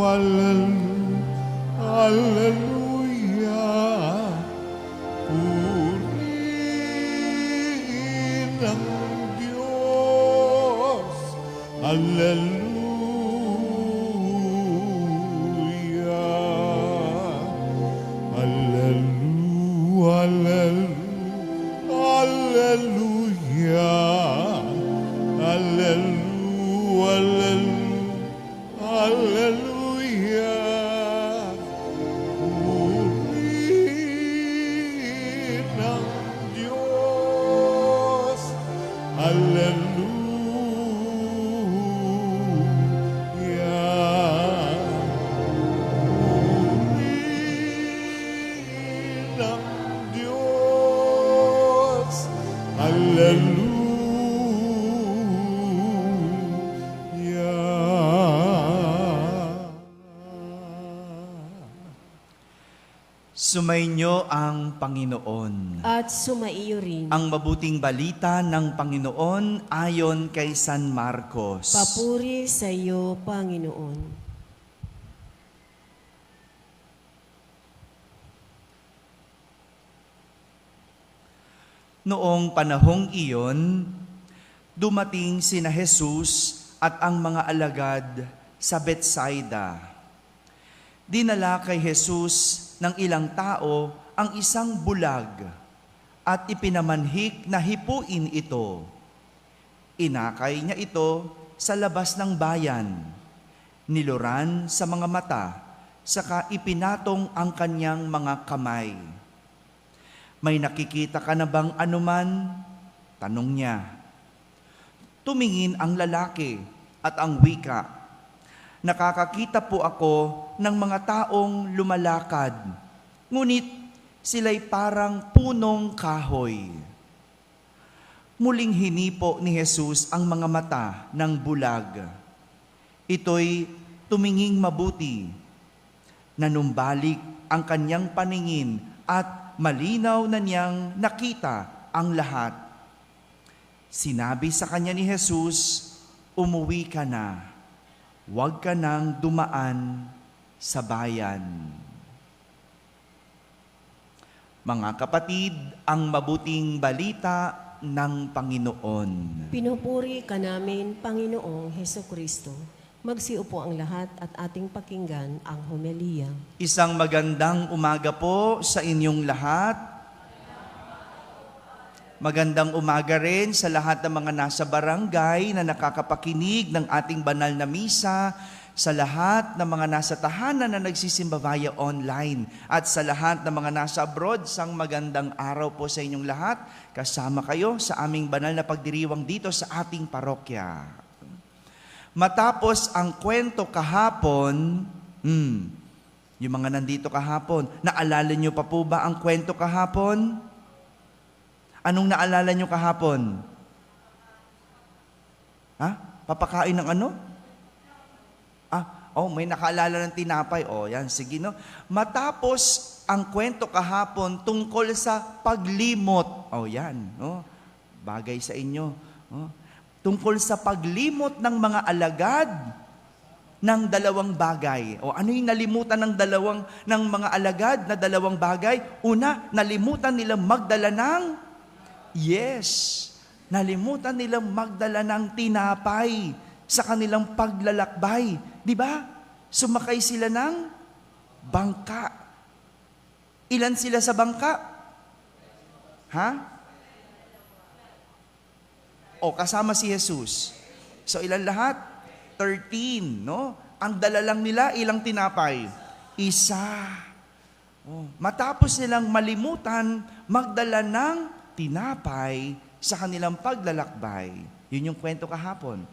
Hallelujah. Purihin ang Diyos. Hallelujah. Hallelujah. Hallelujah. Hallelujah. Hallelujah. Purihin ang Diyos. Hallelujah. Purihin ang Diyos. Sumainyo ang Panginoon. At sumaiyo rin. Ang mabuting balita ng Panginoon ayon kay San Marcos. Papuri sa iyo, Panginoon. Noong panahong iyon, dumating sina Jesus at ang mga alagad sa Betsaida. Dinala kay Jesus ng ilang tao ang isang bulag at ipinamanhik na hipuin ito. Inakay niya ito sa labas ng bayan, niluran sa mga mata, saka ipinatong ang kanyang mga kamay. May nakikita ka na bang anuman? Tanong niya. Tumingin ang lalaki at ang wika. Nakakakita po ako ng mga taong lumalakad, ngunit sila'y parang punong kahoy. Muling hinipo ni Jesus ang mga mata ng bulag. Ito'y tuminging mabuti. Nanumbalik ang kanyang paningin at malinaw na niyang nakita ang lahat. Sinabi sa kanya ni Jesus, umuwi ka na. Huwag ka nang dumaan sa bayan. Mga kapatid, ang mabuting balita ng Panginoon. Pinupuri ka namin, Panginoong Hesukristo. Magsiupo ang lahat at ating pakinggan ang homilya. Isang magandang umaga po sa inyong lahat. Magandang umaga rin sa lahat ng mga nasa barangay na nakakapakinig ng ating banal na misa, sa lahat ng mga nasa tahanan na nagsisimba via online, at sa lahat ng mga nasa abroad, sang magandang araw po sa inyong lahat. Kasama kayo sa aming banal na pagdiriwang dito sa ating parokya. Matapos ang kwento kahapon, yung mga nandito kahapon, naalala nyo pa po ba ang kwento kahapon? Anong naalala nyo kahapon? Papakain ng ano? May nakaalala ng tinapay. Yan, sige no. Matapos ang kwento kahapon tungkol sa paglimot. Yan, no? Bagay sa inyo. Tungkol sa paglimot ng mga alagad ng dalawang bagay. Ano yung nalimutan ng mga alagad na dalawang bagay? Una, nalimutan nila magdala ng nalimutan nilang magdala ng tinapay sa kanilang paglalakbay. Di ba? Sumakay sila ng bangka. Ilan sila sa bangka? Kasama si Jesus. So ilan lahat? 13, no? Ang dala lang nila, ilang tinapay? Isa. Matapos nilang malimutan magdala ng tinapay sa kanilang paglalakbay. Yun yung kwento kahapon.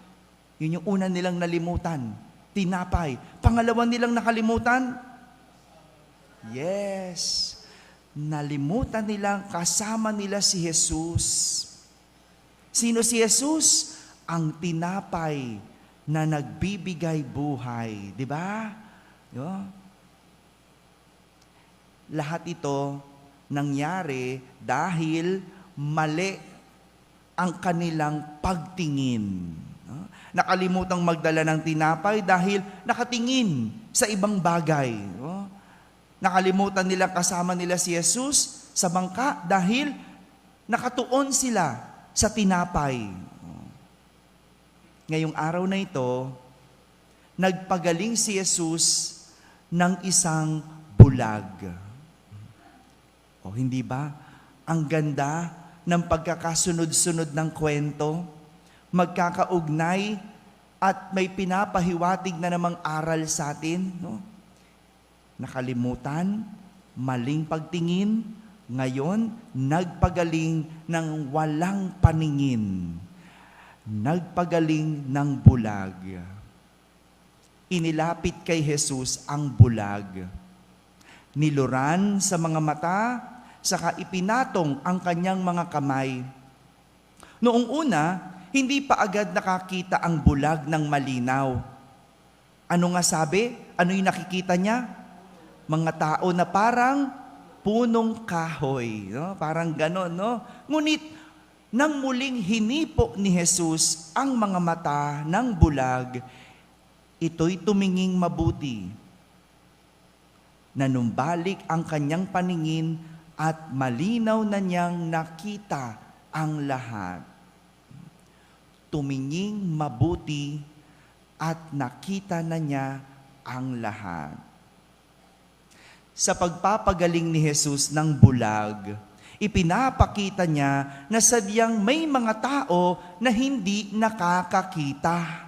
Yun yung una nilang nalimutan. Tinapay. Pangalawa nilang nakalimutan? Nalimutan nilang kasama nila si Jesus. Sino si Jesus? Ang tinapay na nagbibigay buhay. Di ba? Lahat ito nangyari dahil mali ang kanilang pagtingin. Nakalimutang magdala ng tinapay dahil nakatingin sa ibang bagay. No? Nakalimutan nila kasama nila si Jesus sa bangka dahil nakatuon sila sa tinapay. Ngayong araw na ito, nagpagaling si Jesus ng isang bulag. O hindi ba? Ang ganda ng pagkakasunod-sunod ng kwento, magkakaugnay at may pinapahiwatig na namang aral sa atin. No? Nakalimutan, maling pagtingin, ngayon nagpagaling ng walang paningin. Nagpagaling ng bulag. Inilapit kay Jesus ang bulag. Niluran sa mga mata, saka ipinatong ang kanyang mga kamay. Noong una, hindi pa agad nakakita ang bulag ng malinaw. Ano nga sabi? Ano yung nakikita niya? Mga tao na parang punong kahoy. No? Parang ganon, no? Ngunit, nang muling hinipo ni Jesus ang mga mata ng bulag, ito'y tuminging mabuti. Nanumbalik ang kanyang paningin at malinaw na niyang nakita ang lahat. Tuminging mabuti at nakita na niya ang lahat. Sa pagpapagaling ni Jesus ng bulag, ipinapakita niya na sadyang may mga tao na hindi nakakakita.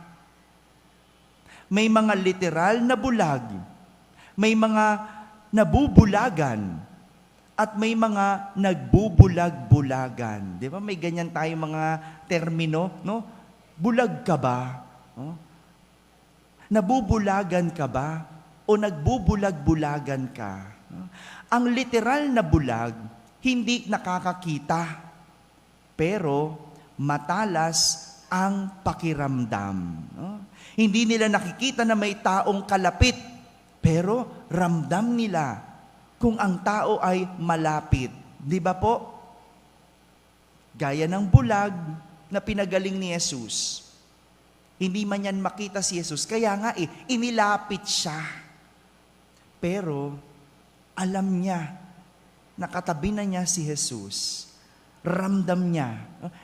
May mga literal na bulag, may mga nabubulagan, at may mga nagbubulag-bulagan. Di ba? May ganyan tayo mga termino, no? Bulag ka ba? No? Nabubulagan ka ba? O nagbubulag-bulagan ka? No? Ang literal na bulag, hindi nakakakita, pero matalas ang pakiramdam. No? Hindi nila nakikita na may taong kalapit, pero ramdam nila kung ang tao ay malapit. Di ba po? Gaya ng bulag na pinagaling ni Jesus. Hindi man yan makita si Jesus. Kaya nga inilapit siya. Pero alam niya, nakatabi na niya si Jesus. Ramdam niya.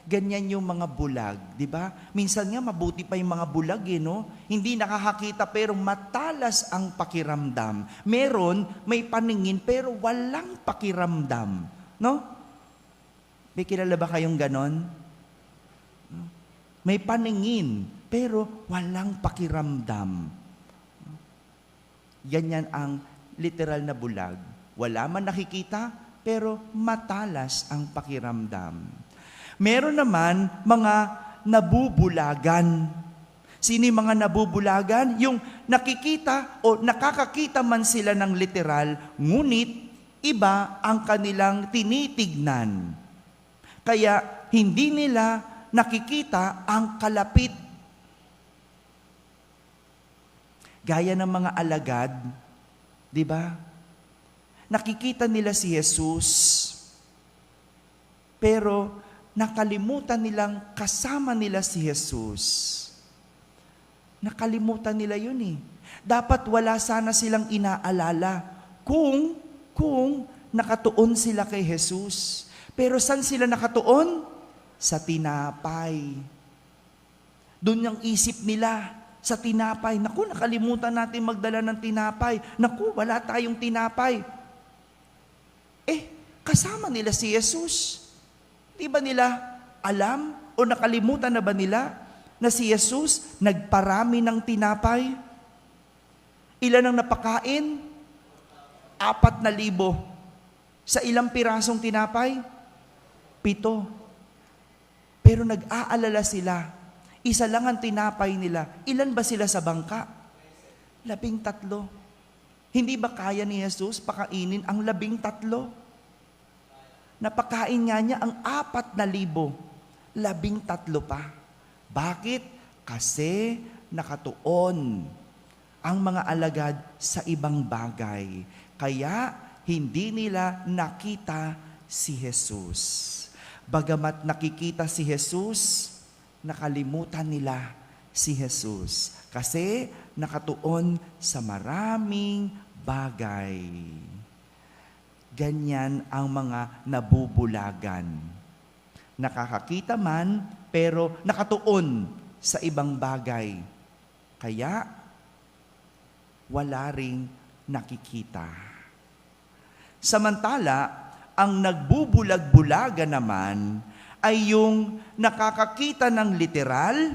Ganyan yung mga bulag, di ba? Minsan nga mabuti pa yung mga bulag, no? Hindi nakakakita pero matalas ang pakiramdam. Meron, may paningin pero walang pakiramdam, no? May kilala ba kayong ganon? May paningin pero walang pakiramdam. Ganyan ang literal na bulag. Wala man nakikita, pero matalas ang pakiramdam. Meron naman mga nabubulagan. Sino yung mga nabubulagan? Yung nakikita o nakakakita man sila ng literal, ngunit iba ang kanilang tinitignan. Kaya hindi nila nakikita ang kalapit. Gaya ng mga alagad, di ba? Nakikita nila si Jesus, pero nakalimutan nilang kasama nila si Jesus. Nakalimutan nila yun Dapat wala sana silang inaalala kung nakatuon sila kay Jesus. Pero saan sila nakatuon? Sa tinapay. Doon yung isip nila, sa tinapay. Naku, nakalimutan natin magdala ng tinapay. Naku, wala tayong tinapay. Kasama nila si Jesus. Di ba nila alam o nakalimutan na ba nila na si Jesus nagparami ng tinapay? Ilan ang napakain? 4,000. Sa ilang pirasong tinapay? 7. Pero nag-aalala sila. Isa lang ang tinapay nila. Ilan ba sila sa bangka? 13. Hindi ba kaya ni Jesus pakainin ang 13? Napakain nga niya ang 4,000. 13 pa. Bakit? Kasi nakatuon ang mga alagad sa ibang bagay. Kaya hindi nila nakita si Jesus. Bagamat nakikita si Jesus, nakalimutan nila si Jesus. Kasi nakatuon sa maraming bagay. Ganyan ang mga nabubulagan. Nakakakita man, pero nakatuon sa ibang bagay. Kaya, wala ring nakikita. Samantala, ang nagbubulag-bulaga naman ay yung nakakakita ng literal,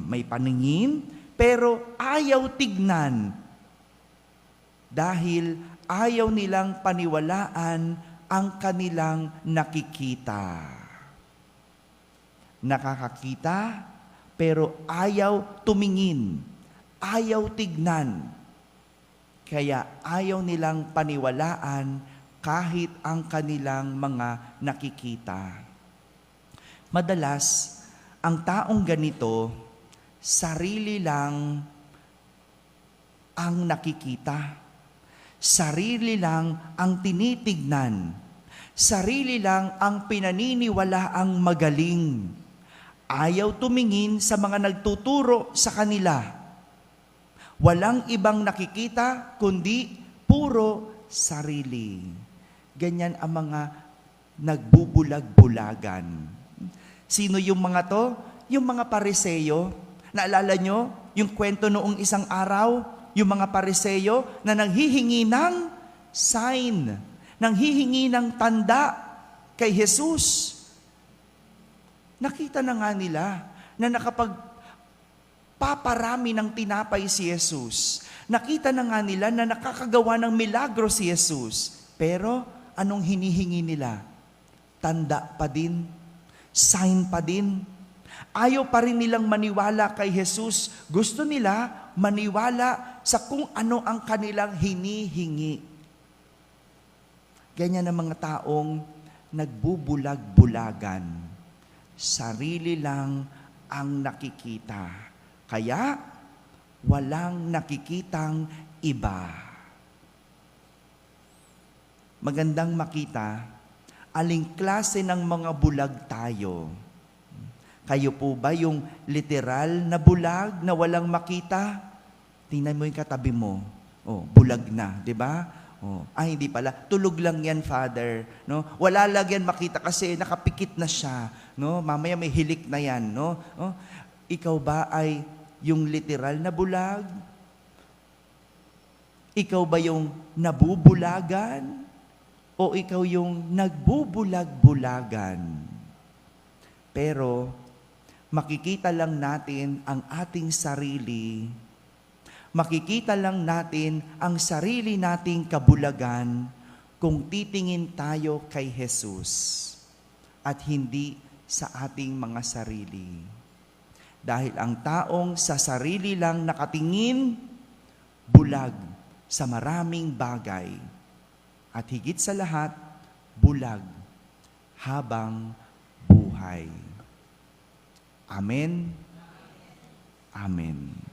may paningin, pero ayaw tignan dahil ayaw nilang paniwalaan ang kanilang nakikita. Nakakakita, pero ayaw tumingin, ayaw tignan. Kaya ayaw nilang paniwalaan kahit ang kanilang mga nakikita. Madalas, ang taong ganito, sarili lang ang nakikita. Sarili lang ang tinitignan. Sarili lang ang pinaniniwalaang magaling. Ayaw tumingin sa mga nagtuturo sa kanila. Walang ibang nakikita, kundi puro sarili. Ganyan ang mga nagbubulag-bulagan. Sino yung mga to? Yung mga Pariseyo. Naalala nyo yung kwento noong isang araw? Yung mga Pariseyo na nanghihingi ng sign, nanghihingi ng tanda kay Jesus. Nakita na nga nila na nakapagpaparami ng tinapay si Jesus. Nakita na nga nila na nakakagawa ng milagro si Jesus. Pero anong hinihingi nila? Tanda pa din. Sign pa din. Ayaw pa rin nilang maniwala kay Jesus. Gusto nila maniwala sa kung ano ang kanilang hinihingi. Ganyan ang mga taong nagbubulag-bulagan. Sarili lang ang nakikita. Kaya, walang nakikitang iba. Magandang makita, aling klase ng mga bulag tayo. Kayo po ba yung literal na bulag na walang makita? Tingnan mo yung katabi mo. Oh, bulag na, di ba? Oh, hindi pala. Tulog lang yan, Father. No? Wala lang yan makita kasi nakapikit na siya. No? Mamaya may hilik na yan. No? Oh, ikaw ba ay yung literal na bulag? Ikaw ba yung nabubulagan? O ikaw yung nagbubulag-bulagan? Pero, makikita lang natin ang ating sarili. Makikita lang natin ang sarili nating kabulagan kung titingin tayo kay Jesus at hindi sa ating mga sarili. Dahil ang taong sa sarili lang nakatingin, bulag sa maraming bagay. At higit sa lahat, bulag habang buhay. Amen. Amen.